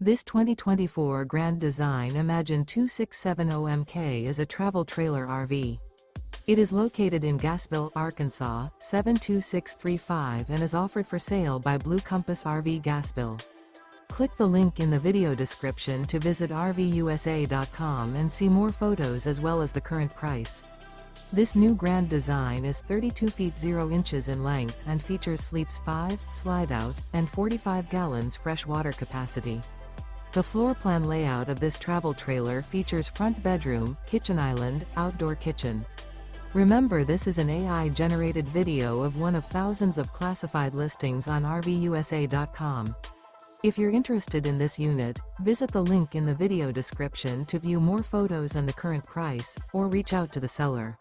This 2024 Grand Design Imagine 2670MK is a travel trailer RV. It is located in Gassville, Arkansas, 72635 and is offered for sale by Blue Compass RV Gassville. Click the link in the video description to visit RVUSA.com and see more photos as well as the current price. This new Grand Design is 32 feet 0 inches in length and features sleeps 5, Slideout, and 45 gallons fresh water capacity. The floor plan layout of this travel trailer features front bedroom, kitchen island, outdoor kitchen. Remember, this is an AI-generated video of one of thousands of classified listings on RVUSA.com. If you're interested in this unit, visit the link in the video description to view more photos and the current price, or reach out to the seller.